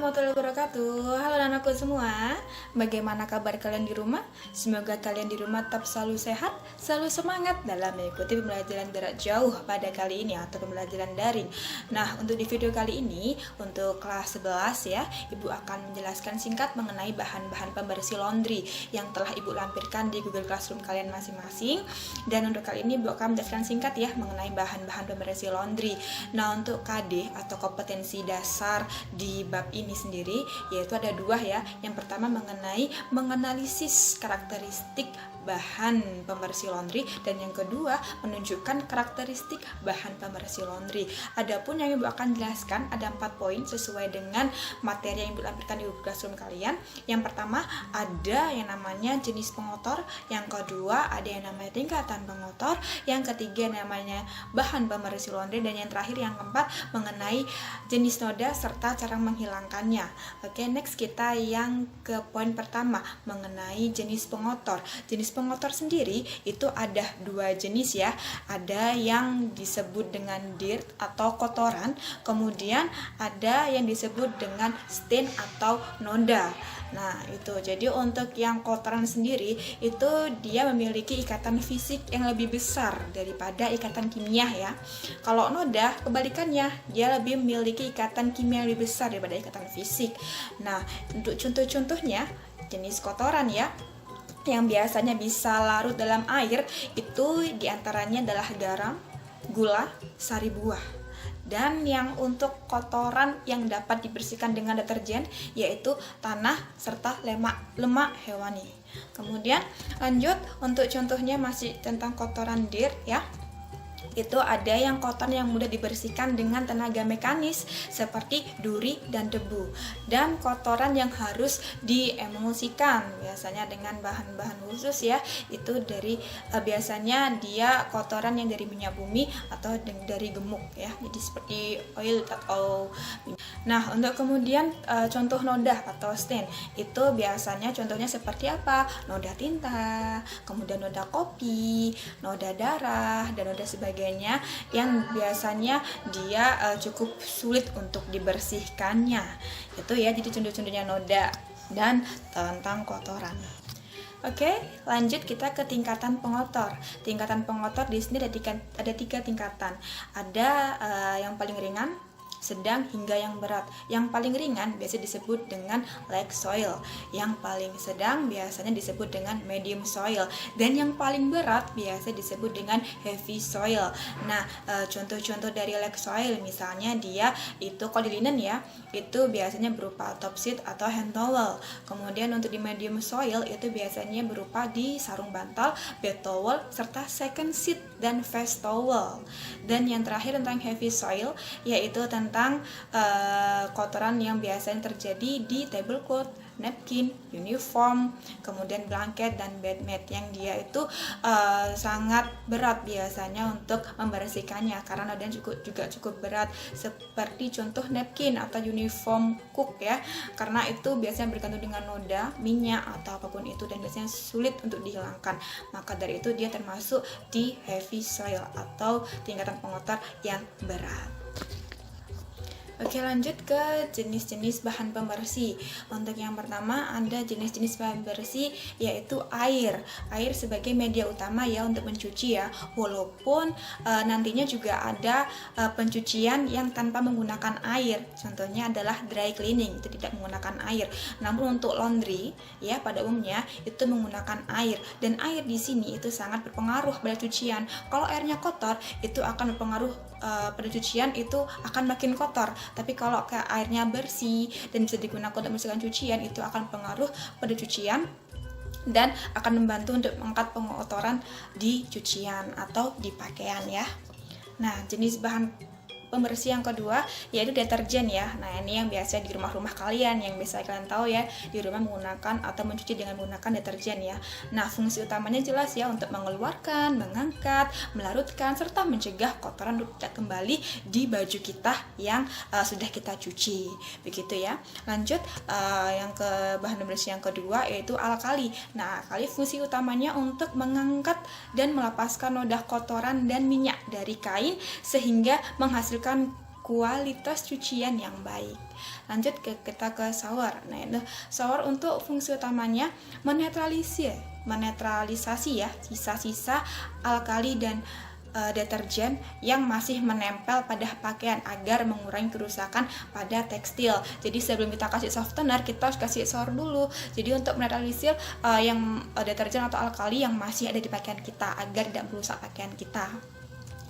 warahmatullahi wabarakatuh. Halo anakku semua, bagaimana kabar kalian di rumah? Semoga kalian di rumah tetap selalu sehat, selalu semangat dalam mengikuti pembelajaran jarak jauh pada kali ini atau pembelajaran daring. Nah, untuk di video kali ini, untuk kelas 11 ya, Ibu akan menjelaskan singkat mengenai bahan-bahan pembersih laundry yang telah Ibu lampirkan di Google Classroom kalian masing-masing. Dan untuk kali ini Ibu akan menjelaskan singkat ya mengenai bahan-bahan pembersih laundry. Nah, untuk KD atau kompetensi dasar di bab ini sendiri yaitu ada dua ya. Yang pertama mengenai menganalisis karakteristik bahan pembersih laundry, dan yang kedua menunjukkan karakteristik bahan pembersih laundry. Adapun yang Ibu akan jelaskan ada 4 poin sesuai dengan materi yang Ibu lampirkan di Google Classroom kalian. Yang pertama ada yang namanya jenis pengotor, yang kedua ada yang namanya tingkatan pengotor, yang ketiga namanya bahan pembersih laundry, dan yang terakhir yang keempat mengenai jenis noda serta cara menghilangkannya. Oke, next kita yang ke poin pertama mengenai jenis pengotor. Jenis pengotor sendiri itu ada 2 jenis ya. Ada yang disebut dengan dirt atau kotoran, kemudian ada yang disebut dengan stain atau noda. Nah, itu. Jadi untuk yang kotoran sendiri itu dia memiliki ikatan fisik yang lebih besar daripada ikatan kimia ya. Kalau noda kebalikannya, dia lebih memiliki ikatan kimia yang lebih besar daripada ikatan fisik. Nah, untuk contoh-contohnya jenis kotoran ya yang biasanya bisa larut dalam air itu diantaranya adalah garam, gula, sari buah. Dan yang untuk kotoran yang dapat dibersihkan dengan deterjen yaitu tanah serta lemak hewani. Kemudian lanjut untuk contohnya masih tentang kotoran dirt ya. Itu ada yang kotoran yang mudah dibersihkan dengan tenaga mekanis seperti duri dan debu, dan kotoran yang harus diemulsikan biasanya dengan bahan-bahan khusus ya. Itu dari biasanya dia kotoran yang dari minyak bumi atau dari gemuk ya, jadi seperti oil atau minyak. Nah, untuk kemudian contoh noda atau stain itu biasanya contohnya seperti apa? Noda tinta, kemudian noda kopi, noda darah, dan noda sebagainya yang biasanya dia cukup sulit untuk dibersihkannya. Itu ya, jadi contoh-contohnya noda dan tentang kotoran. Oke, lanjut kita ke tingkatan pengotor. Tingkatan pengotor di sini ada 3 tingkatan. Ada yang paling ringan, sedang hingga yang berat. Yang paling ringan biasa disebut dengan light soil, yang paling sedang biasanya disebut dengan medium soil, dan yang paling berat biasa disebut dengan heavy soil. Nah, contoh-contoh dari light soil misalnya dia itu kalau di linen ya, itu biasanya berupa top sheet atau hand towel. Kemudian untuk di medium soil itu biasanya berupa di sarung bantal, bed towel, serta second sheet dan face towel. Dan yang terakhir tentang heavy soil yaitu tentang kotoran yang biasanya terjadi di tablecloth, napkin, uniform, kemudian blanket dan bed mat yang dia itu sangat berat biasanya untuk membersihkannya karena nodanya juga cukup berat, seperti contoh napkin atau uniform cook ya, karena itu biasanya bergantung dengan noda, minyak atau apapun itu, dan biasanya sulit untuk dihilangkan. Maka dari itu dia termasuk di heavy soil atau tingkatan pengotor yang berat. Oke, lanjut ke jenis-jenis bahan pembersih. Untuk yang pertama ada jenis-jenis bahan pembersih yaitu air. Air sebagai media utama ya untuk mencuci ya. Walaupun nantinya juga ada pencucian yang tanpa menggunakan air. Contohnya adalah dry cleaning, itu tidak menggunakan air. Namun untuk laundry ya pada umumnya itu menggunakan air, dan air di sini itu sangat berpengaruh pada cucian. Kalau airnya kotor itu akan berpengaruh pada cucian, itu akan makin kotor. Tapi kalau airnya bersih dan bisa digunakan untuk membersihkan cucian, itu akan pengaruh pada cucian dan akan membantu untuk mengangkat pengotoran di cucian atau di pakaian ya. Nah, jenis bahan pembersih yang kedua yaitu deterjen ya. Nah, ini yang biasa di rumah-rumah kalian, yang biasa kalian tahu ya, di rumah menggunakan atau mencuci dengan menggunakan deterjen ya. Nah, fungsi utamanya jelas ya untuk mengeluarkan, mengangkat, melarutkan, serta mencegah kotoran tidak kembali di baju kita yang sudah kita cuci. Begitu ya. Lanjut yang ke bahan pembersih yang kedua yaitu alkali. Nah, alkali fungsi utamanya untuk mengangkat dan melepaskan noda kotoran dan minyak dari kain sehingga menghasilkan kualitas cucian yang baik. Lanjut kita ke shower. Nah, itu shower untuk fungsi utamanya menetralisasi ya sisa-sisa alkali dan deterjen yang masih menempel pada pakaian agar mengurangi kerusakan pada tekstil. Jadi sebelum kita kasih softener, kita harus kasih shower dulu. Jadi untuk menetralisir yang deterjen atau alkali yang masih ada di pakaian kita agar tidak merusak pakaian kita.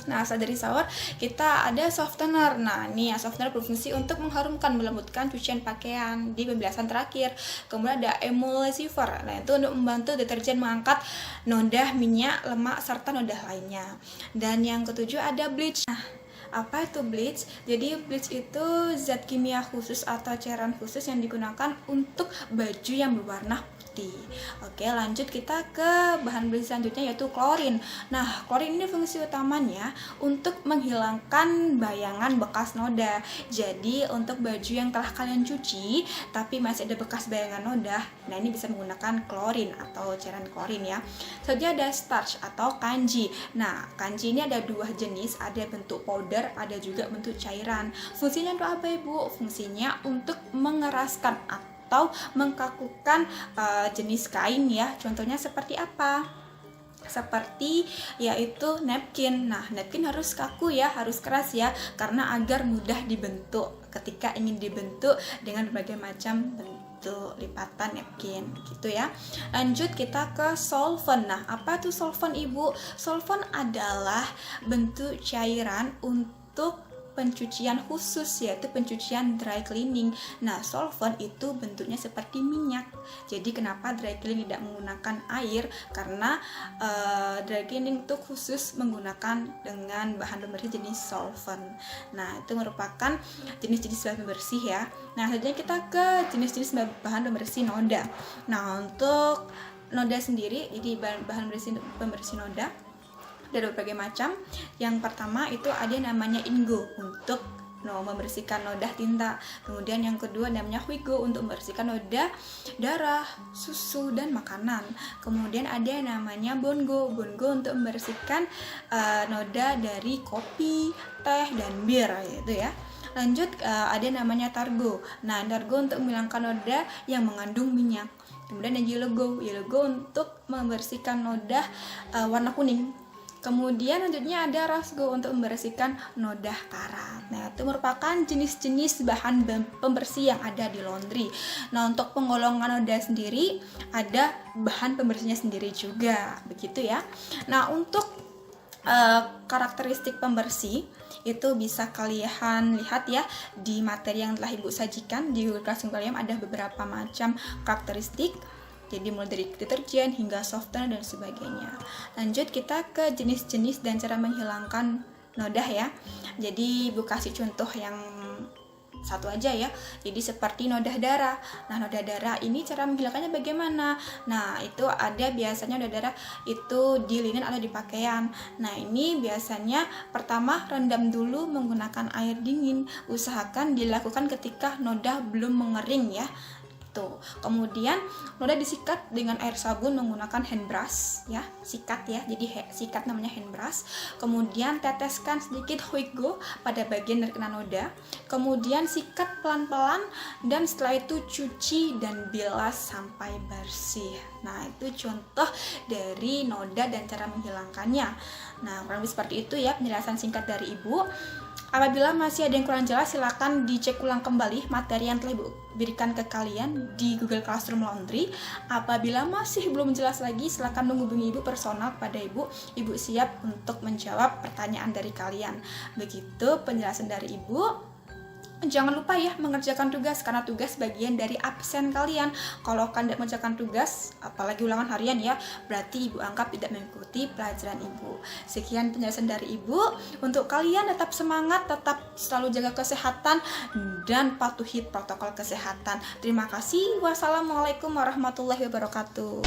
Nah, setelah dari shower kita ada softener. Nah, ini ya softener berfungsi untuk mengharumkan, melembutkan cucian pakaian di pembiasan terakhir. Kemudian ada emulsifier. Nah, itu untuk membantu deterjen mengangkat noda, minyak, lemak serta noda lainnya. Dan yang ketujuh ada bleach. Nah, apa itu bleach? Jadi bleach itu zat kimia khusus atau cairan khusus yang digunakan untuk baju yang berwarna putih. Oke, lanjut kita ke bahan bleach selanjutnya yaitu klorin. Nah, klorin ini fungsi utamanya untuk menghilangkan bayangan bekas noda. Jadi untuk baju yang telah kalian cuci tapi masih ada bekas bayangan noda, nah ini bisa menggunakan klorin atau cairan klorin ya. Selanjutnya ada starch atau kanji. Nah, kanji ini ada dua jenis, ada bentuk powder, ada juga bentuk cairan. Fungsinya untuk apa, Ibu? Fungsinya untuk mengeraskan atau mengkakukan jenis kain ya. Contohnya seperti apa? Seperti yaitu napkin. Nah, napkin harus kaku ya, harus keras ya, karena agar mudah dibentuk ketika ingin dibentuk dengan berbagai macam bentuk lipatan napkin gitu ya. Lanjut kita ke solvent. Nah, apa itu solvent, Ibu? Solvent adalah bentuk cairan untuk pencucian khusus, yaitu pencucian dry cleaning. Nah, solvent itu bentuknya seperti minyak. Jadi kenapa dry cleaning tidak menggunakan air? Karena dry cleaning itu khusus menggunakan dengan bahan pembersih jenis solvent. Nah, itu merupakan jenis-jenis bahan pembersih ya. Nah, selanjutnya kita ke jenis-jenis bahan pembersih noda. Nah, untuk noda sendiri, jadi bahan pembersih noda ada berbagai macam. Yang pertama itu ada namanya Ingo untuk membersihkan noda tinta. Kemudian yang kedua namanya Huigo untuk membersihkan noda darah, susu, dan makanan. Kemudian ada yang namanya Bongo untuk membersihkan noda dari kopi, teh, dan bir gitu ya. Lanjut ada namanya Targo. Nah, Targo untuk menghilangkan noda yang mengandung minyak. Kemudian ada Yellow untuk membersihkan noda warna kuning. Kemudian selanjutnya ada Rasgo untuk membersihkan noda karat. Nah, itu merupakan jenis-jenis bahan pembersih yang ada di laundry. Nah, untuk penggolongan noda sendiri ada bahan pembersihnya sendiri juga, begitu ya. Nah, untuk karakteristik pembersih itu bisa kalian lihat ya di materi yang telah Ibu sajikan di Google Classroom kalian. Ada beberapa macam karakteristik. Jadi mulai dari deterjen hingga softener dan sebagainya. Lanjut kita ke jenis-jenis dan cara menghilangkan noda ya. Jadi Ibu kasih contoh yang satu aja ya. Jadi seperti noda darah. Nah, noda darah ini cara menghilangkannya bagaimana? Nah, itu ada biasanya noda darah itu di linen atau di pakaian. Nah, ini biasanya pertama rendam dulu menggunakan air dingin. Usahakan dilakukan ketika noda belum mengering ya. Tuh. Kemudian noda disikat dengan air sabun menggunakan hand brush ya, sikat ya. Jadi sikat namanya hand brush. Kemudian teteskan sedikit Huigo pada bagian terkena noda. Kemudian sikat pelan-pelan dan setelah itu cuci dan bilas sampai bersih. Nah, itu contoh dari noda dan cara menghilangkannya. Nah, kurang lebih seperti itu ya penjelasan singkat dari Ibu. Apabila masih ada yang kurang jelas, silakan dicek ulang kembali materi yang telah Ibu berikan ke kalian di Google Classroom Laundry. Apabila masih belum jelas lagi, silakan menghubungi Ibu personal kepada Ibu. Ibu siap untuk menjawab pertanyaan dari kalian. Begitu penjelasan dari Ibu. Jangan lupa ya mengerjakan tugas, karena tugas bagian dari absen kalian. Kalau kalian tidak mengerjakan tugas, apalagi ulangan harian ya, berarti Ibu anggap tidak mengikuti pelajaran Ibu. Sekian penjelasan dari Ibu. Untuk kalian tetap semangat, tetap selalu jaga kesehatan, dan patuhi protokol kesehatan. Terima kasih. Wassalamualaikum warahmatullahi wabarakatuh.